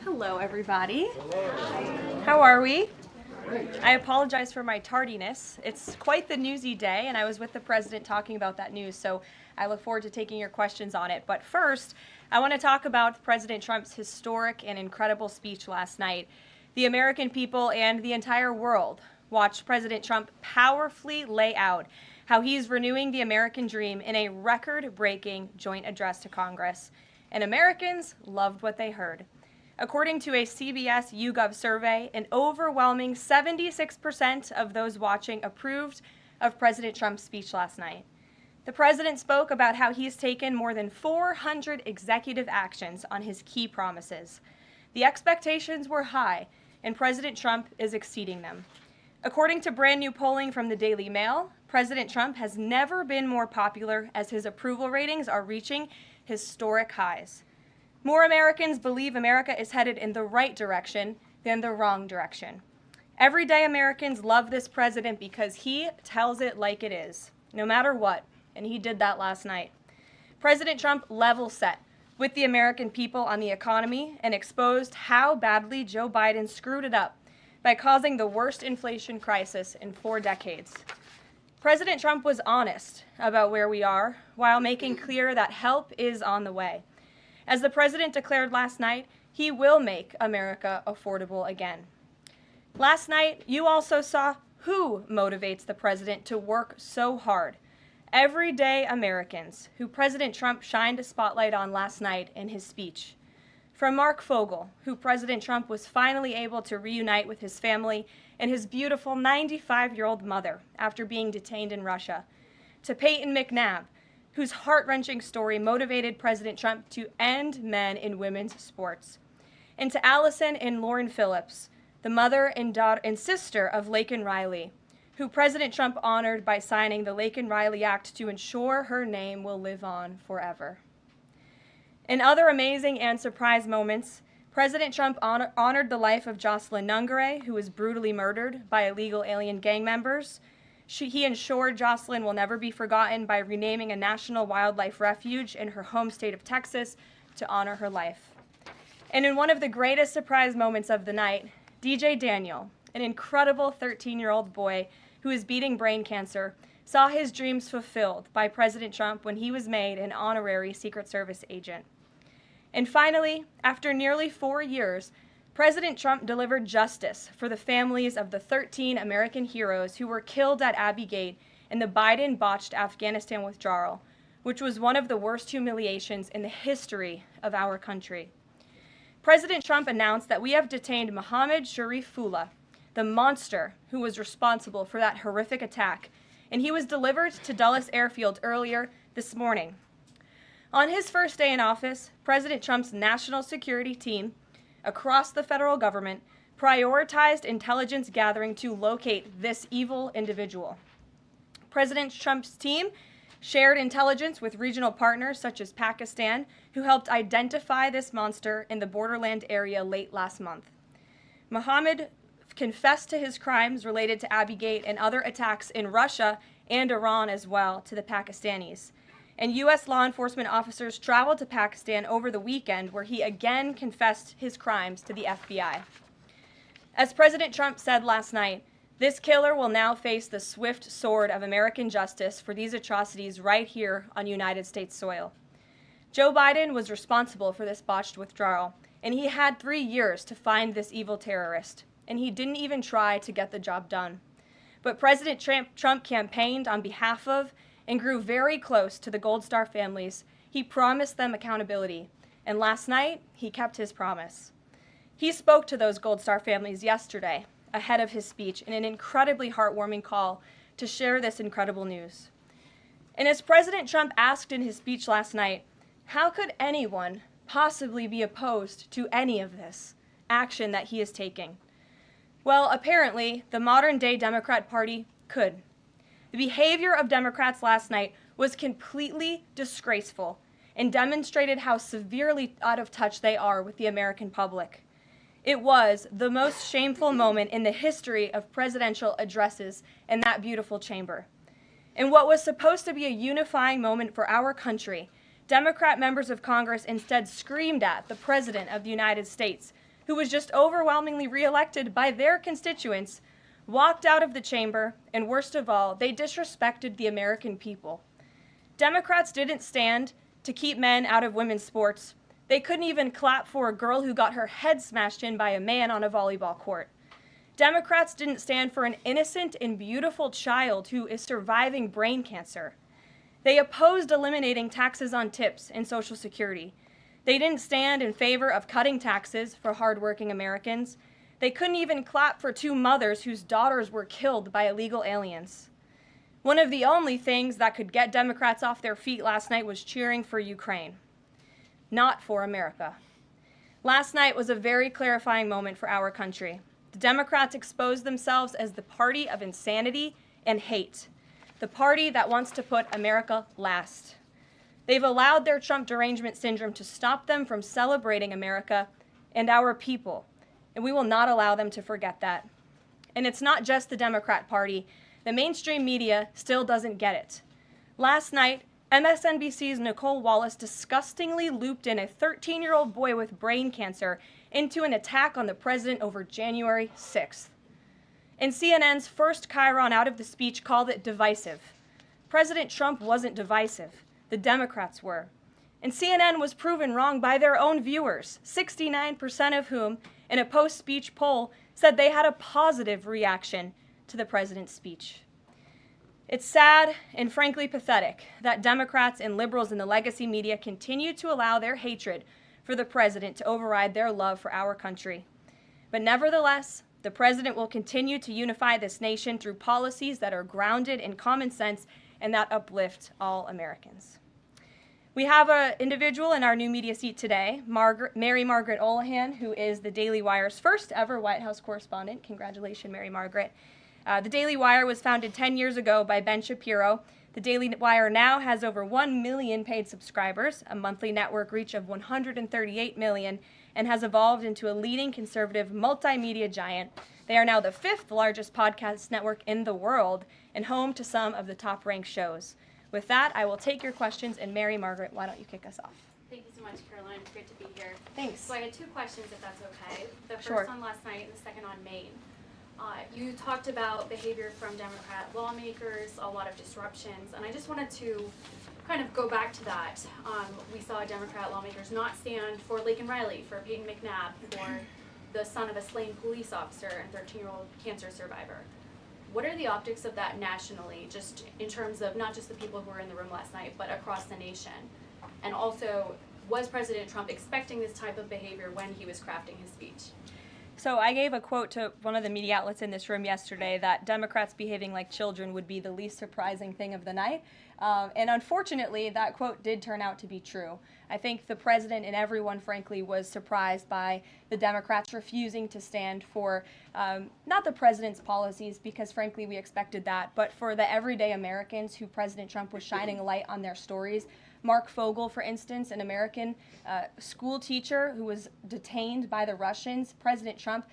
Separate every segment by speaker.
Speaker 1: Hello, everybody. Hello. How are we? Great. I apologize for my tardiness. It's quite the newsy day, and I was with the president talking about that news, so I look forward to taking your questions on it. But first, I want to talk about President Trump's historic and incredible speech last night. The American people and the entire world watched President Trump powerfully lay out how he's renewing the American dream in a record-breaking joint address to Congress. And Americans loved what they heard. According to a CBS YouGov survey, an overwhelming 76% of those watching approved of President Trump's speech last night. The president spoke about how he's taken more than 400 executive actions on his key promises. The expectations were high, and President Trump is exceeding them. According to brand new polling from the Daily Mail, President Trump has never been more popular as his approval ratings are reaching historic highs. More Americans believe America is headed in the right direction than the wrong direction. Everyday Americans love this president because he tells it like it is, no matter what, and he did that last night. President Trump level set with the American people on the economy and exposed how badly Joe Biden screwed it up by causing the worst inflation crisis in 4 decades. President Trump was honest about where we are while making clear that help is on the way. As the president declared last night, he will make America affordable again. Last night, you also saw who motivates the president to work so hard. Everyday Americans, who President Trump shined a spotlight on last night in his speech. From Mark Fogel, who President Trump was finally able to reunite with his family and his beautiful 95-year-old mother after being detained in Russia, to Peyton McNabb, whose heart-wrenching story motivated President Trump to end men in women's sports, and to Allison and Lauren Phillips, the mother and daughter and sister of Laken Riley, who President Trump honored by signing the Laken Riley Act to ensure her name will live on forever. In other amazing and surprise moments, President Trump honored the life of Jocelyn Nungare, who was brutally murdered by illegal alien gang members. He ensured Jocelyn will never be forgotten by renaming a national wildlife refuge in her home state of Texas to honor her life. And in one of the greatest surprise moments of the night, DJ Daniel, an incredible 13-year-old boy who is beating brain cancer, saw his dreams fulfilled by President Trump when he was made an honorary Secret Service agent. And finally, after nearly 4 years, President Trump delivered justice for the families of the 13 American heroes who were killed at Abbey Gate in the Biden-botched Afghanistan withdrawal, which was one of the worst humiliations in the history of our country. President Trump announced that we have detained Mohammed Sharifullah, the monster who was responsible for that horrific attack, and he was delivered to Dulles Airfield earlier this morning. On his first day in office, President Trump's national security team across the federal government prioritized intelligence gathering to locate this evil individual. President Trump's team shared intelligence with regional partners such as Pakistan, who helped identify this monster in the borderland area late last month. Mohammed confessed to his crimes related to Abbey Gate and other attacks in Russia and Iran as well to the Pakistanis. And U.S. law enforcement officers traveled to Pakistan over the weekend, where he again confessed his crimes to the FBI. As President Trump said last night, this killer will now face the swift sword of American justice for these atrocities right here on United States soil. Joe Biden was responsible for this botched withdrawal, and he had 3 years to find this evil terrorist, and he didn't even try to get the job done. But President Trump campaigned on behalf of and grew very close to the Gold Star families. He promised them accountability, and last night, he kept his promise. He spoke to those Gold Star families yesterday, ahead of his speech, in an incredibly heartwarming call to share this incredible news. And as President Trump asked in his speech last night, how could anyone possibly be opposed to any of this action that he is taking? Well, apparently, the modern-day Democrat Party could. The behavior of Democrats last night was completely disgraceful and demonstrated how severely out of touch they are with the American public. It was the most shameful moment in the history of presidential addresses in that beautiful chamber. In what was supposed to be a unifying moment for our country, Democrat members of Congress instead screamed at the President of the United States, who was just overwhelmingly reelected by their constituents, walked out of the chamber, and worst of all, they disrespected the American people. Democrats didn't stand to keep men out of women's sports. They couldn't even clap for a girl who got her head smashed in by a man on a volleyball court. Democrats didn't stand for an innocent and beautiful child who is surviving brain cancer. They opposed eliminating taxes on tips and Social Security. They didn't stand in favor of cutting taxes for hardworking Americans. They couldn't even clap for two mothers whose daughters were killed by illegal aliens. One of the only things that could get Democrats off their feet last night was cheering for Ukraine, not for America. Last night was a very clarifying moment for our country. The Democrats exposed themselves as the party of insanity and hate, the party that wants to put America last. They've allowed their Trump derangement syndrome to stop them from celebrating America and our people, and we will not allow them to forget that. And it's not just the Democrat Party. The mainstream media still doesn't get it. Last night, MSNBC's Nicole Wallace disgustingly looped in a 13-year-old boy with brain cancer into an attack on the president over January 6th. And CNN's first chyron out of the speech called it divisive. President Trump wasn't divisive. The Democrats were. And CNN was proven wrong by their own viewers, 69% of whom, in a post-speech poll, said they had a positive reaction to the president's speech. It's sad and frankly pathetic that Democrats and liberals in the legacy media continue to allow their hatred for the president to override their love for our country. But nevertheless, the president will continue to unify this nation through policies that are grounded in common sense and that uplift all Americans. We have an individual in our new media seat today, Mary Margaret Olohan, who is the Daily Wire's first ever White House correspondent. Congratulations, Mary Margaret. The Daily Wire was founded 10 years ago by Ben Shapiro. The Daily Wire now has over 1 million paid subscribers, a monthly network reach of 138 million, and has evolved into a leading conservative multimedia giant. They are now the 5th largest podcast network in the world and home to some of the top-ranked shows. With that, I will take your questions, and Mary Margaret, why don't you kick us off?
Speaker 2: Thank you so much, Caroline. It's great to be here.
Speaker 1: Thanks.
Speaker 2: So I had 2 questions, if that's okay. The first
Speaker 1: Sure.
Speaker 2: on last night and the second on Maine. You talked about behavior from Democrat lawmakers, a lot of disruptions, and I just wanted to kind of go back to that. We saw Democrat lawmakers not stand for Laken Riley, for Peyton McNabb, for the son of a slain police officer and 13-year-old cancer survivor. What are the optics of that nationally, just in terms of not just the people who were in the room last night, but across the nation? And also, was President Trump expecting this type of behavior when he was crafting his speech?
Speaker 1: So I gave a quote to one of the media outlets in this room yesterday that Democrats behaving like children would be the least surprising thing of the night. And unfortunately, that quote did turn out to be true. I think the president and everyone, frankly, was surprised by the Democrats refusing to stand for not the president's policies, because frankly we expected that, but for the everyday Americans who President Trump was shining a light on their stories. Mark Fogel, for instance, an American school teacher who was detained by the Russians. President Trump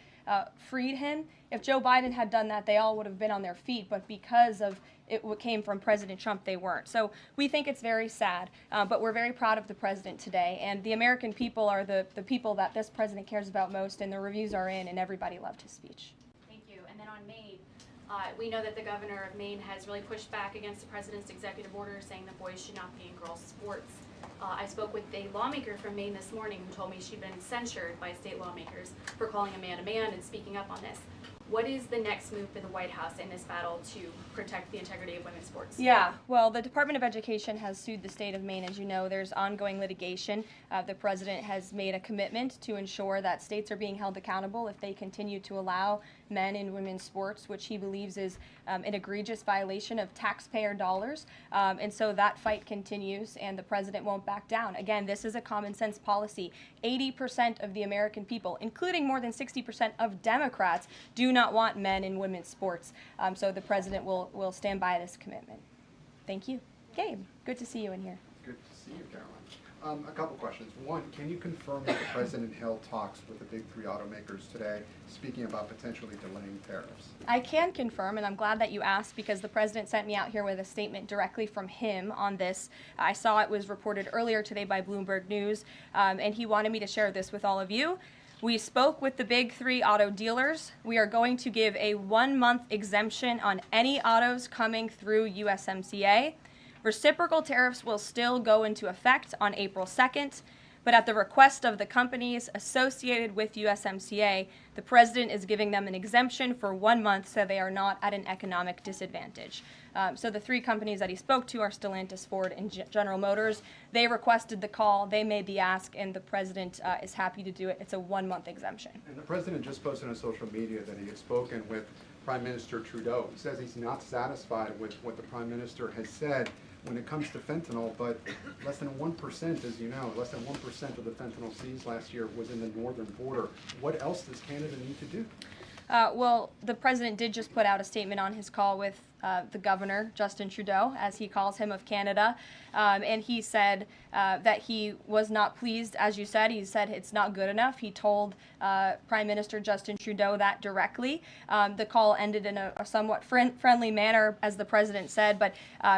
Speaker 1: freed him. If Joe Biden had done that, they all would have been on their feet, but because of what came from President Trump, they weren't. So we think it's very sad, but we're very proud of the president today, and the American people are the people that this president cares about most, and the reviews are in, and everybody loved his speech.
Speaker 2: Thank you. And then on Maine, we know that the governor of Maine has really pushed back against the president's executive order saying that boys should not be in girls' sports. I spoke with a lawmaker from Maine this morning who told me she'd been censured by state lawmakers for calling a man and speaking up on this. What is the next move for the White House in this battle to protect the integrity of women's sports?
Speaker 1: Yeah, well, the Department of Education has sued the state of Maine. As you know, there's ongoing litigation. The president has made a commitment to ensure that states are being held accountable if they continue to allow men in women's sports, which he believes is an egregious violation of taxpayer dollars. And so that fight continues, and the president won't back down. Again, this is a common sense policy. 80% of the American people, including more than 60% of Democrats, do not want men in women's sports. So the president will stand by this commitment. Thank you. Gabe, good to see you in here.
Speaker 3: Good to see you, Caroline. A couple questions. One, can you confirm that the president held talks with the big 3 automakers today, speaking about potentially delaying tariffs?
Speaker 1: I can confirm, and I'm glad that you asked, because the president sent me out here with a statement directly from him on this. I saw it was reported earlier today by Bloomberg News, and he wanted me to share this with all of you. We spoke with the big three auto dealers. We are going to give a 1-month exemption on any autos coming through USMCA. Reciprocal tariffs will still go into effect on April 2nd, but at the request of the companies associated with USMCA, the president is giving them an exemption for 1 month so they are not at an economic disadvantage. So the three companies that he spoke to are Stellantis, Ford, and General Motors. They requested the call, they made the ask, and the president is happy to do it. It's a 1-month exemption.
Speaker 3: And the president just posted on social media that he had spoken with Prime Minister Trudeau. He says he's not satisfied with what the Prime Minister has said when it comes to fentanyl, but less than 1%, as you know, less than 1% of the fentanyl seized last year was in the northern border. What else does Canada need to do?
Speaker 1: Well, the president did just put out a statement on his call with the governor, Justin Trudeau, as he calls him, of Canada. And he said that he was not pleased, as you said. He said it's not good enough. He told Prime Minister Justin Trudeau that directly. The call ended in a somewhat friendly manner, as the president said, but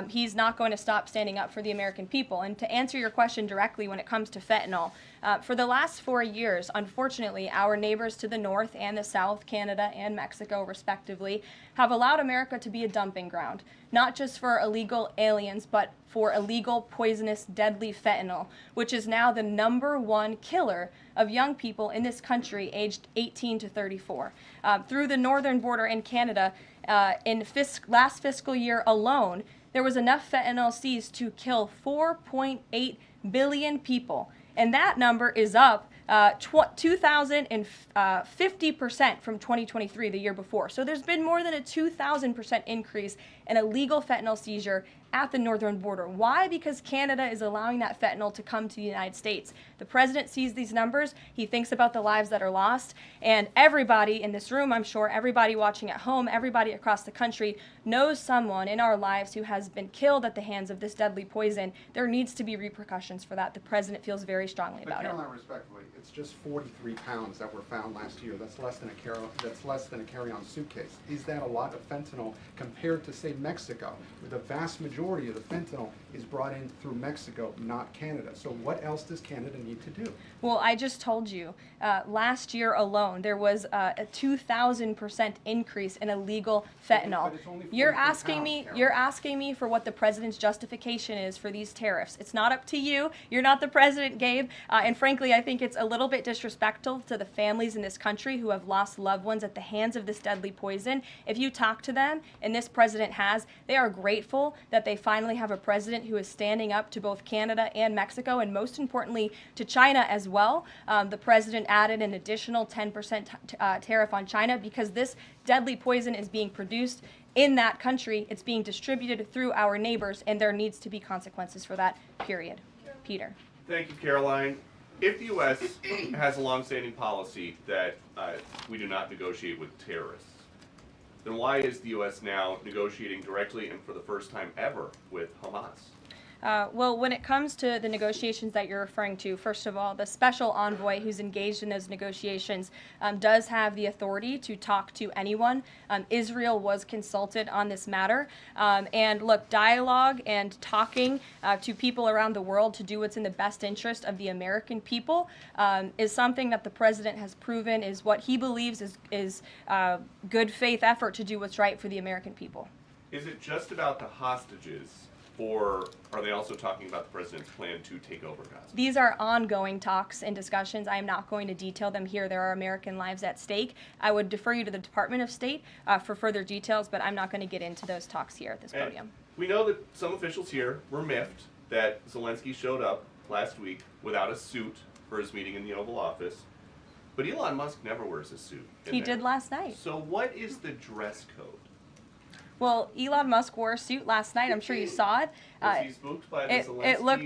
Speaker 1: he's not going to stop standing up for the American people. And to answer your question directly when it comes to fentanyl, for the last 4 years, unfortunately, our neighbors to the north and the south, Canada and Mexico respectively, have allowed America to be a dumping ground, not just for illegal aliens, but for illegal, poisonous, deadly fentanyl, which is now the #1 killer of young people in this country aged 18 to 34. Through the northern border in Canada, in last fiscal year alone, there was enough fentanyl seized to kill 4.8 billion people. And that number is up 2,050% from 2023, the year before. So there's been more than a 2,000% increase in illegal fentanyl seizure at the northern border. Why? Because Canada is allowing that fentanyl to come to the United States. The president sees these numbers. He thinks about the lives that are lost. And everybody in this room, I'm sure, everybody watching at home, everybody across the country knows someone in our lives who has been killed at the hands of this deadly poison. There needs to be repercussions for that. The president feels very strongly about it.
Speaker 3: But Caroline, respectfully, it's just 43 pounds that were found last year. That's less than a carry-on suitcase. Is that a lot of fentanyl compared to, say, Mexico, where the vast majority of the fentanyl is brought in through Mexico, not Canada? So what else does Canada need to do?
Speaker 1: Well, I just told you, last year alone, there was a 2,000% increase in illegal fentanyl.
Speaker 3: But it's only 43
Speaker 1: You're asking
Speaker 3: pounds,
Speaker 1: me,
Speaker 3: Carol.
Speaker 1: you're asking me for what the president's justification is for these tariffs. It's not up to you. You're not the president, Gabe. And frankly, I think it's a little bit disrespectful to the families in this country who have lost loved ones at the hands of this deadly poison. If you talk to them, and this president has, they are grateful that they finally have a president who is standing up to both Canada and Mexico, and most importantly, to China as well. The president added an additional 10% tariff on China because this deadly poison is being produced in that country. It's being distributed through our neighbors, and there needs to be consequences for that, period. Peter.
Speaker 4: Thank you, Caroline. If the U.S. has a longstanding policy that we do not negotiate with terrorists, then why is the U.S. now negotiating directly and for the first time ever with Hamas?
Speaker 1: Well, when it comes to the negotiations that you're referring to, first of all, the special envoy who's engaged in those negotiations does have the authority to talk to anyone. Israel was consulted on this matter. And look, dialogue and talking to people around the world to do what's in the best interest of the American people is something that the president has proven is what he believes is good faith effort to do what's right for the American people.
Speaker 4: Is it just about the hostages, or are they also talking about the president's plan to take over Gaza?
Speaker 1: These are ongoing talks and discussions. I am not going to detail them here. There are American lives at stake. I would defer you to the Department of State for further details, but I'm not going to get into those talks here at this
Speaker 4: And
Speaker 1: podium.
Speaker 4: we know that some officials here were miffed that Zelensky showed up last week without a suit for his meeting in the Oval Office, but Elon Musk never wears a suit.
Speaker 1: He did last night.
Speaker 4: So what is the dress code?
Speaker 1: Well, Elon Musk wore a suit last night. I'm sure you saw it.
Speaker 4: Was he spooked by the
Speaker 1: it looked.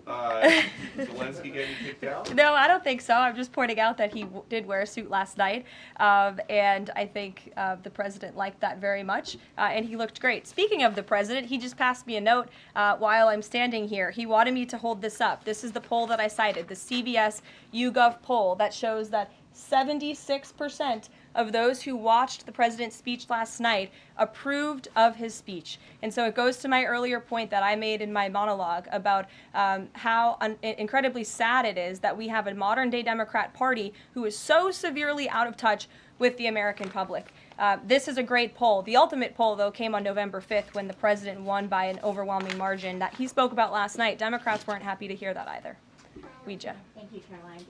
Speaker 4: Zelensky getting kicked out?
Speaker 1: No, I don't think so. I'm just pointing out that he did wear a suit last night, and I think the president liked that very much, and he looked great. Speaking of the president, he just passed me a note while I'm standing here. He wanted me to hold this up. This is the poll that I cited, the CBS YouGov poll that shows that 76% of those who watched the president's speech last night approved of his speech. And so it goes to my earlier point that I made in my monologue about how incredibly sad it is that we have a modern-day Democrat Party who is so severely out of touch with the American public. This is a great poll. The ultimate poll, though, came on November 5th when the president won by an overwhelming margin that he spoke about last night. Democrats weren't happy to hear that either. Ouija.
Speaker 5: Thank you, Caroline.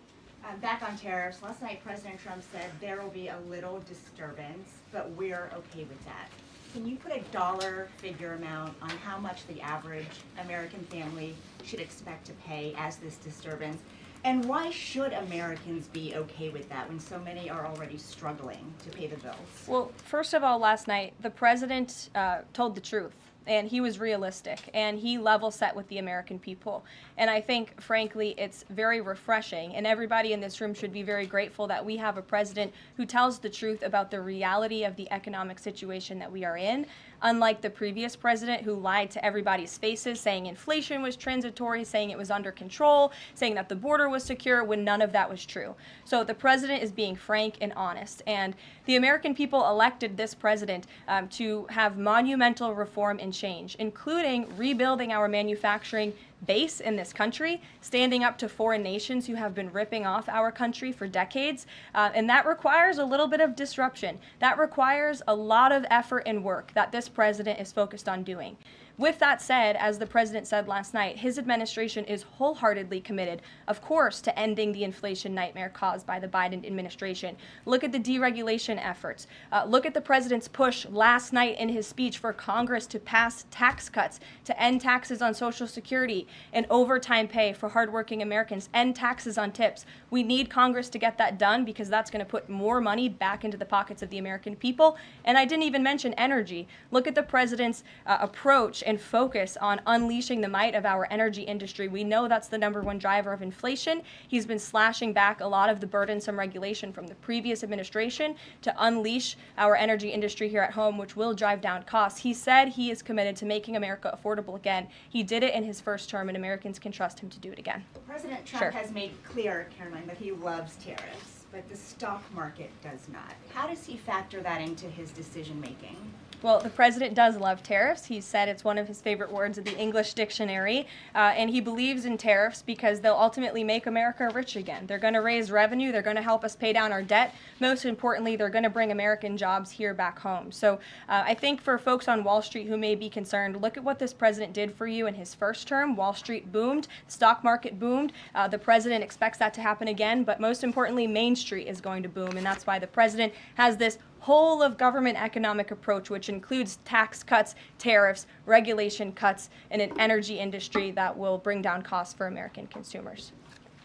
Speaker 5: Back on tariffs, last night President Trump said there will be a little disturbance, but we're okay with that. Can you put a dollar figure amount on how much the average American family should expect to pay as this disturbance? And why should Americans be okay with that when so many are already struggling to pay the bills?
Speaker 1: Well, first of all, last night, the president told the truth. And he was realistic, and he level set with the American people. And I think, frankly, it's very refreshing, and everybody in this room should be very grateful that we have a president who tells the truth about the reality of the economic situation that we are in, unlike the previous president who lied to everybody's faces, saying inflation was transitory, saying it was under control, saying that the border was secure, when none of that was true. So the president is being frank and honest, and the American people elected this president to have monumental reform and change, including rebuilding our manufacturing base in this country, standing up to foreign nations who have been ripping off our country for decades. And that requires a little bit of disruption. That requires a lot of effort and work that this president is focused on doing. With that said, as the president said last night, his administration is wholeheartedly committed, of course, to ending the inflation nightmare caused by the Biden administration. Look at the deregulation efforts. Look at the president's push last night in his speech for Congress to pass tax cuts, to end taxes on Social Security and overtime pay for hardworking Americans, end taxes on tips. We need Congress to get that done because that's going to put more money back into the pockets of the American people. And I didn't even mention energy. Look at the president's approach and focus on unleashing the might of our energy industry. We know that's the #1 driver of inflation. He's been slashing back a lot of the burdensome regulation from the previous administration to unleash our energy industry here at home, which will drive down costs. He said he is committed to making America affordable again. He did it in his first term, and Americans can trust him to do it again.
Speaker 5: President Trump
Speaker 1: Sure.
Speaker 5: has made clear, Caroline, that he loves tariffs, but the stock market does not. How does he factor that into his decision-making?
Speaker 1: Well, the president does love tariffs. He said it's one of his favorite words of the English dictionary, and he believes in tariffs because they'll ultimately make America rich again. They're going to raise revenue. They're going to help us pay down our debt. Most importantly, they're going to bring American jobs here back home. So I think for folks on Wall Street who may be concerned, look at what this president did for you in his first term. Wall Street boomed. The stock market boomed. The president expects that to happen again, but most importantly, Main Street is going to boom, and that's why the president has this whole of government economic approach, which includes tax cuts, tariffs, regulation cuts, and an energy industry that will bring down costs for American consumers.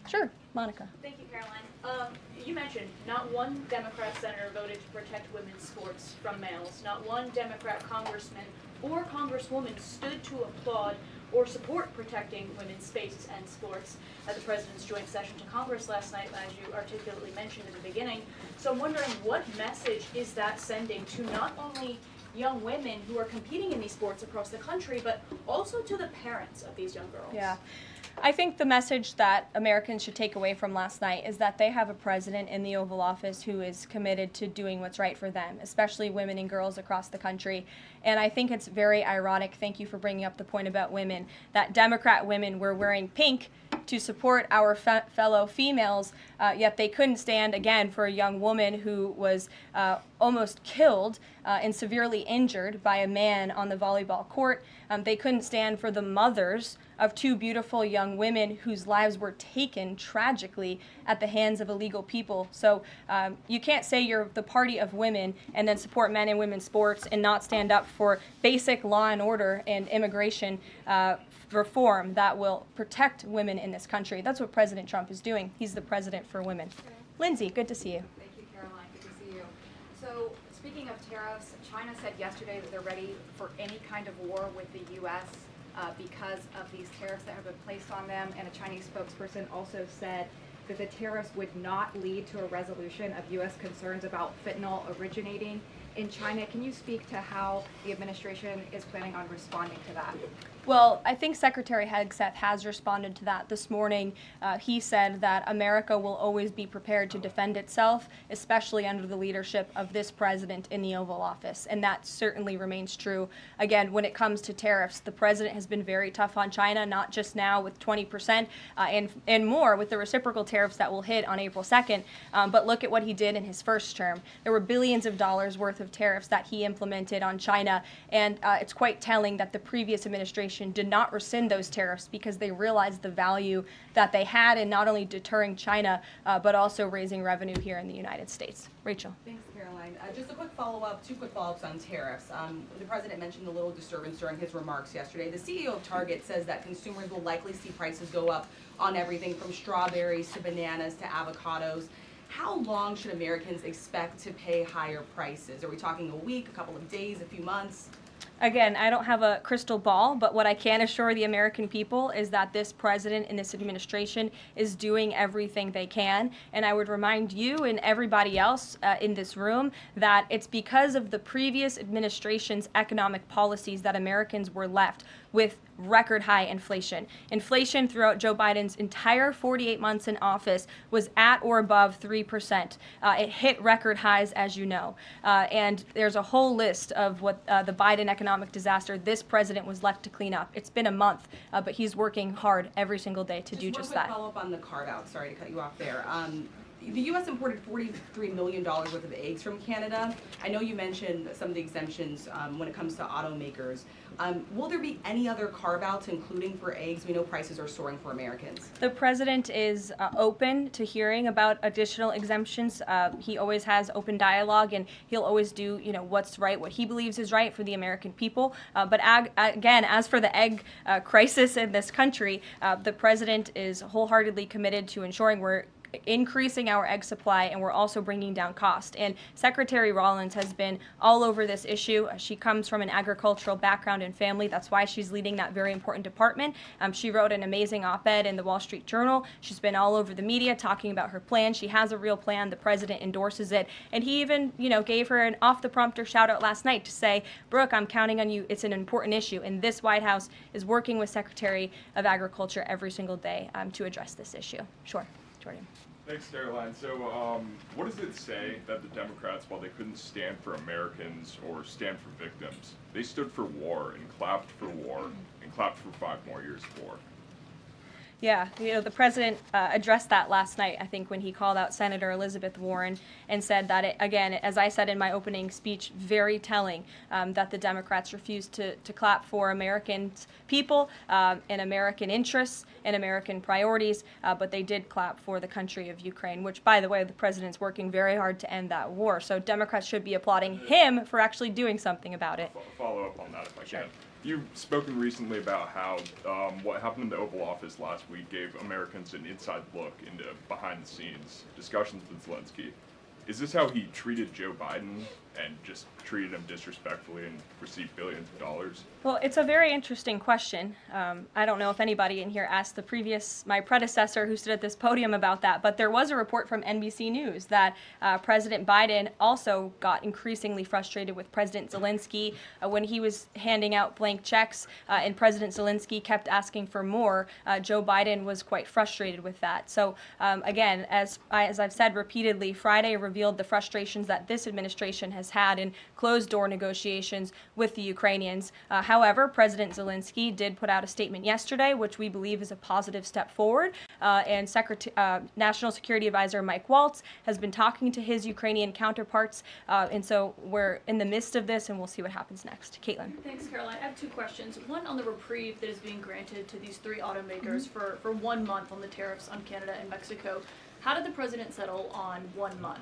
Speaker 1: Sure, Monica.
Speaker 6: Thank you, Caroline. You mentioned not one Democrat senator voted to protect women's sports from males. Not one Democrat congressman or congresswoman stood to applaud or support protecting women's spaces and sports at the president's joint session to Congress last night, as you articulately mentioned at the beginning. So I'm wondering, what message is that sending to not only young women who are competing in these sports across the country, but also to the parents of these young girls?
Speaker 1: Yeah. I think the message that Americans should take away from last night is that they have a president in the Oval Office who is committed to doing what's right for them, especially women and girls across the country. And I think it's very ironic, thank you for bringing up the point about women, that Democrat women were wearing pink to support our fellow females, yet they couldn't stand, again, for a young woman who was almost killed and severely injured by a man on the volleyball court. They couldn't stand for the mothers of two beautiful young women whose lives were taken tragically at the hands of illegal people. So you can't say you're the party of women and then support men and women's sports and not stand up for basic law and order and immigration reform that will protect women in this country. That's what President Trump is doing. He's the president for women. Lindsay, good to see you.
Speaker 7: Thank you, Caroline. Good to see you. So, speaking of tariffs, China said yesterday that they're ready for any kind of war with the U.S. Because of these tariffs that have been placed on them. And a Chinese spokesperson also said that the tariffs would not lead to a resolution of U.S. concerns about fentanyl originating in China. Can you speak to how the administration is planning on responding to that?
Speaker 1: Well, I think Secretary Hegseth has responded to that this morning. He said that America will always be prepared to defend itself, especially under the leadership of this president in the Oval Office. And that certainly remains true. Again, when it comes to tariffs, the president has been very tough on China, not just now with 20% and more with the reciprocal tariffs that will hit on April 2nd. But look at what he did in his first term. There were billions of dollars worth of tariffs that he implemented on China. And it's quite telling that the previous administration did not rescind those tariffs because they realized the value that they had in not only deterring China, but also raising revenue here in the United States. Rachel.
Speaker 8: Thanks, Caroline. Just a quick follow-up, two quick follow-ups on tariffs. The president mentioned a little disturbance during his remarks yesterday. The CEO of Target says that consumers will likely see prices go up on everything from strawberries to bananas to avocados. How long should Americans expect to pay higher prices? Are we talking a week, a couple of days, a few months?
Speaker 1: Again, I don't have a crystal ball, but what I can assure the American people is that this president and this administration is doing everything they can. And I would remind you and everybody else in this room that it's because of the previous administration's economic policies that Americans were left with record high inflation. Inflation throughout Joe Biden's entire 48 months in office was at or above 3%. It hit record highs, as you know. And there's a whole list of what the Biden economic disaster this president was left to clean up. It's been a month, but he's working hard every single day to do just that.
Speaker 8: Just one quick follow-up on the carve-out. Sorry to cut you off there. The U.S. imported $43 million worth of eggs from Canada. I know you mentioned some of the exemptions when it comes to automakers. Will there be any other carve-outs, including for eggs? We know prices are soaring for Americans.
Speaker 1: The president is open to hearing about additional exemptions. He always has open dialogue, and he'll always do, what's right, what he believes is right for the American people. But again, as for the egg crisis in this country, the president is wholeheartedly committed to ensuring we're increasing our egg supply, and we're also bringing down cost. And Secretary Rollins has been all over this issue. She comes from an agricultural background and family. That's why she's leading that very important department. She wrote an amazing op-ed in the Wall Street Journal. She's been all over the media talking about her plan. She has a real plan. The president endorses it. And he even, gave her an off-the-prompter shout-out last night to say, Brooke, I'm counting on you. It's an important issue. And this White House is working with Secretary of Agriculture every single day to address this issue. Sure. Jordan.
Speaker 9: Thanks, Caroline. So, what does it say that the Democrats, while they couldn't stand for Americans or stand for victims, they stood for war and clapped for war and clapped for 5 more years of war?
Speaker 1: Yeah, the president addressed that last night, I think, when he called out Senator Elizabeth Warren and said that, again, as I said in my opening speech, very telling that the Democrats refused to clap for American people and American interests and American priorities, but they did clap for the country of Ukraine, which, by the way, the president's working very hard to end that war. So Democrats should be applauding him for actually doing something about it.
Speaker 9: Follow up on that if I can. You've spoken recently about how what happened in the Oval Office last week gave Americans an inside look into behind-the-scenes discussions with Zelensky. Is this how he treated Joe Biden and just treated him disrespectfully and received billions of dollars?
Speaker 1: Well, it's a very interesting question. I don't know if anybody in here asked my predecessor who stood at this podium about that, but there was a report from NBC News that President Biden also got increasingly frustrated with President Zelensky when he was handing out blank checks and President Zelensky kept asking for more. Joe Biden was quite frustrated with that. So again, as I've said repeatedly, Friday revealed the frustrations that this administration has had in closed-door negotiations with the Ukrainians. However, President Zelensky did put out a statement yesterday, which we believe is a positive step forward. And National Security Advisor Mike Waltz has been talking to his Ukrainian counterparts. And so we're in the midst of this, and we'll see what happens next. Caitlin.
Speaker 6: Thanks, Caroline. I have 2 questions. One on the reprieve that is being granted to these 3 automakers for 1 month on the tariffs on Canada and Mexico. How did the president settle on 1 month?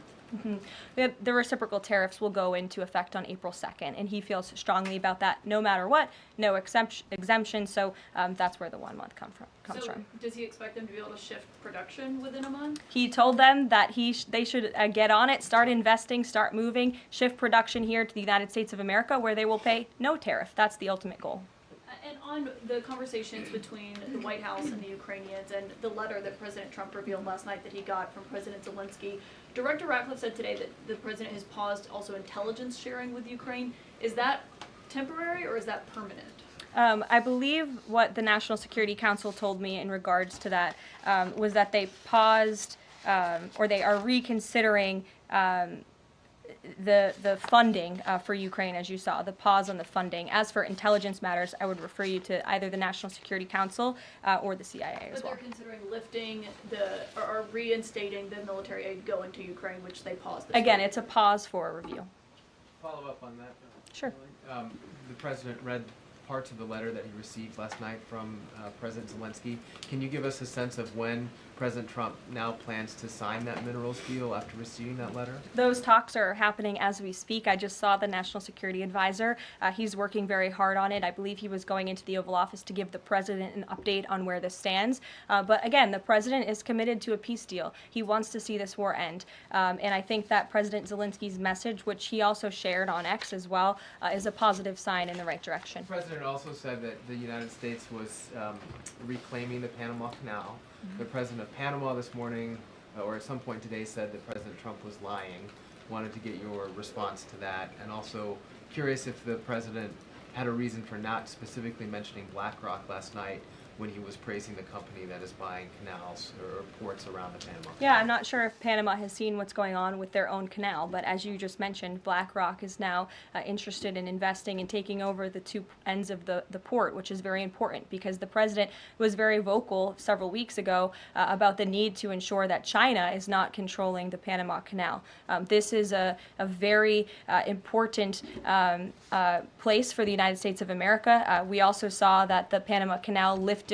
Speaker 1: The reciprocal tariffs will go into effect on April 2nd, and he feels strongly about that no matter what, no exemption, so that's where the 1 month comes from.
Speaker 6: Does he expect them to be able to shift production within a month?
Speaker 1: He told them that they should get on it, start investing, start moving, shift production here to the United States of America, where they will pay no tariff. That's the ultimate goal.
Speaker 6: And On the conversations between the White House and the Ukrainians and the letter that President Trump revealed last night that he got from President Zelensky, Director Ratcliffe said today that the president has paused also intelligence sharing with Ukraine. Is that temporary or is that permanent?
Speaker 1: I believe what the National Security Council told me in regards to that was that they paused or they are reconsidering the funding for Ukraine, as you saw, the pause on the funding. As for intelligence matters, I would refer you to either the National Security Council or the CIA as
Speaker 6: But
Speaker 1: well.
Speaker 6: they're considering lifting or reinstating the military aid going to Ukraine, which they paused this
Speaker 1: Again,
Speaker 6: week.
Speaker 1: it's a pause for a review.
Speaker 10: Follow up on that.
Speaker 1: Sure.
Speaker 10: The president read parts of the letter that he received last night from President Zelensky. Can you give us a sense of when President Trump now plans to sign that minerals deal after receiving that letter?
Speaker 1: Those talks are happening as we speak. I just saw the National Security Advisor. He's working very hard on it. I believe he was going into the Oval Office to give the president an update on where this stands. But again, the president is committed to a peace deal. He wants to see this war end. And I think that President Zelensky's message, which he also shared on X as well, is a positive sign in the right direction.
Speaker 10: The president also said that the United States was reclaiming the Panama Canal. The president of Panama this morning, or at some point today, said that President Trump was lying. Wanted to get your response to that, and also curious if the president had a reason for not specifically mentioning BlackRock last night when he was praising the company that is buying canals or ports around the Panama Canal.
Speaker 1: Yeah, I'm not sure if Panama has seen what's going on with their own canal, but as you just mentioned, BlackRock is now interested in investing and taking over the two ends of the port, which is very important because the president was very vocal several weeks ago about the need to ensure that China is not controlling the Panama Canal. This is a very important place for the United States of America. We also saw that the Panama Canal lifted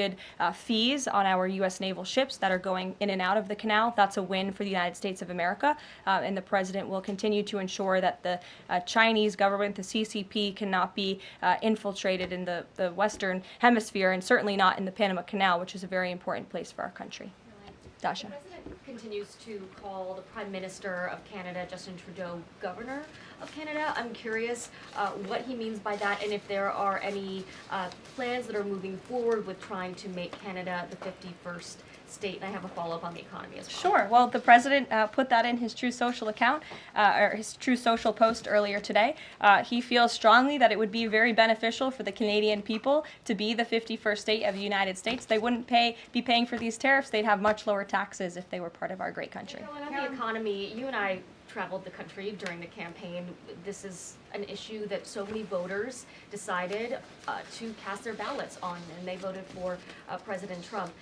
Speaker 1: fees on our U.S. naval ships that are going in and out of the canal. That's a win for the United States of America, and the president will continue to ensure that the Chinese government, the CCP, cannot be infiltrated in the Western Hemisphere, and certainly not in the Panama Canal, which is a very important place for our country. Dasha.
Speaker 11: The president continues to call the Prime Minister of Canada, Justin Trudeau, Governor of Canada. I'm curious what he means by that and if there are any plans that are moving forward with trying to make Canada the 51st state. And I have a follow-up on the economy as well.
Speaker 1: Sure. Well, the president put that in his True Social account, or his True Social post earlier today. He feels strongly that it would be very beneficial for the Canadian people to be the 51st state of the United States. They wouldn't be paying for these tariffs. They'd have much lower taxes if they were part of our great country.
Speaker 11: Carolyn, on the economy, you and I traveled the country during the campaign. This is an issue that so many voters decided to cast their ballots on, and they voted for President Trump.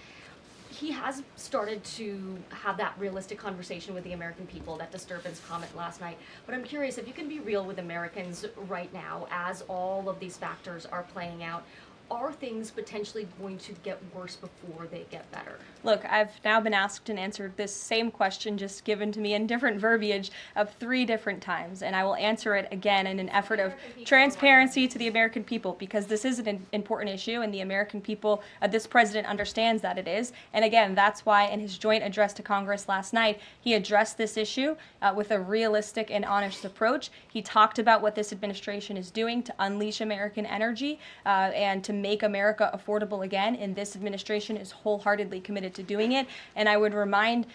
Speaker 11: He has started to have that realistic conversation with the American people, that disturbance comment last night. But I'm curious if you can be real with Americans right now as all of these factors are playing out. Are things potentially going to get worse before they get better?
Speaker 1: Look, I've now been asked and answered this same question just given to me in different verbiage of 3 different times, and I will answer it again in an effort of transparency to the American people because this is an important issue and the American people, this president understands that it is. And again, that's why in his joint address to Congress last night, he addressed this issue with a realistic and honest approach. He talked about what this administration is doing to unleash American energy and to make America affordable again, and this administration is wholeheartedly committed to doing it. And I would remind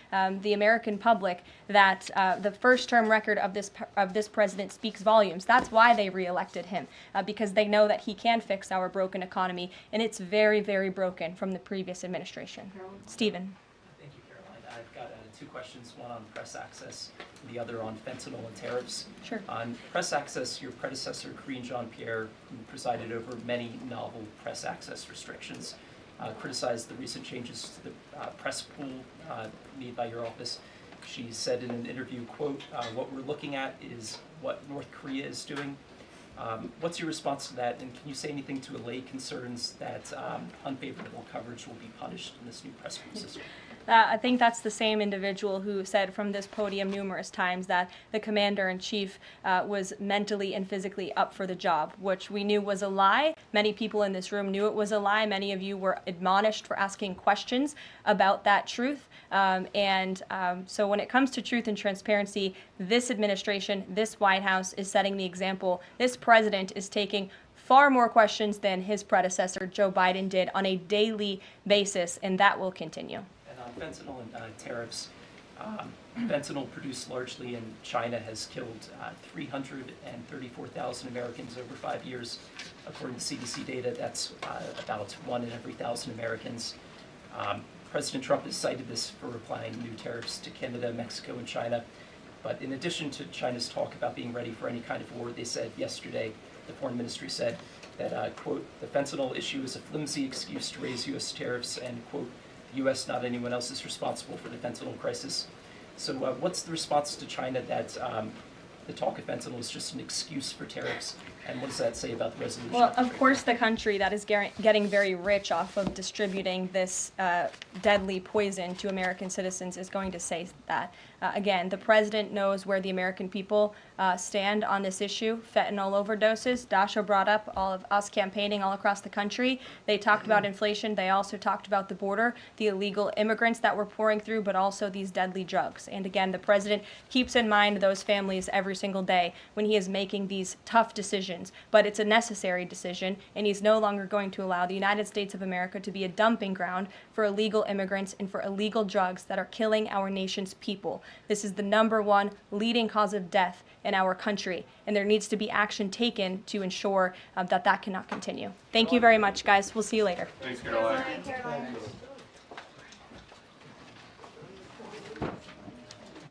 Speaker 1: the American public that the first-term record of this president speaks volumes. That's why they reelected him, because they know that he can fix our broken economy, and it's very, very broken from the previous administration. Stephen.
Speaker 12: Thank you, Caroline. I've got 2 questions, one on press access, the other on fentanyl and tariffs.
Speaker 1: Sure.
Speaker 12: On press access, your predecessor, Karine Jean-Pierre, who presided over many novel press access restrictions, criticized the recent changes to the press pool made by your office. She said in an interview, quote, what we're looking at is what North Korea is doing. What's your response to that, and can you say anything to allay concerns that unfavorable coverage will be punished in this new press pool system?
Speaker 1: I think that's the same individual who said from this podium numerous times that the commander-in-chief was mentally and physically up for the job, which we knew was a lie. Many people in this room knew it was a lie. Many of you were admonished for asking questions about that truth. So when it comes to truth and transparency, this administration, this White House is setting the example. This president is taking far more questions than his predecessor, Joe Biden, did on a daily basis, and that will continue.
Speaker 12: And on fentanyl and tariffs, fentanyl produced largely in China has killed 334,000 Americans over 5 years. According to CDC data, that's about 1 in every 1,000 Americans. President Trump has cited this for applying new tariffs to Canada, Mexico, and China. But in addition to China's talk about being ready for any kind of war, they said yesterday, the foreign ministry said that, quote, the fentanyl issue is a flimsy excuse to raise U.S. tariffs, and, quote, the U.S., not anyone else, is responsible for the fentanyl crisis. So what's the response to China that the talk of fentanyl is just an excuse for tariffs, and what does that say about the resolution?
Speaker 1: Well, of course, the country that is getting very rich off of distributing this deadly poison to American citizens is going to say that. Again, the president knows where the American people stand on this issue. Fentanyl overdoses. Dasha brought up all of us campaigning all across the country. They talked about inflation. They also talked about the border, the illegal immigrants that we're pouring through, but also these deadly drugs. And again, the president keeps in mind those families every single day when he is making these tough decisions. But it's a necessary decision, and he's no longer going to allow the United States of America to be a dumping ground for illegal immigrants and for illegal drugs that are killing our nation's people. This is the #1 leading cause of death in our country, and there needs to be action taken to ensure that cannot continue. Thank you very much, guys. We'll see you later.
Speaker 4: Thanks, Caroline.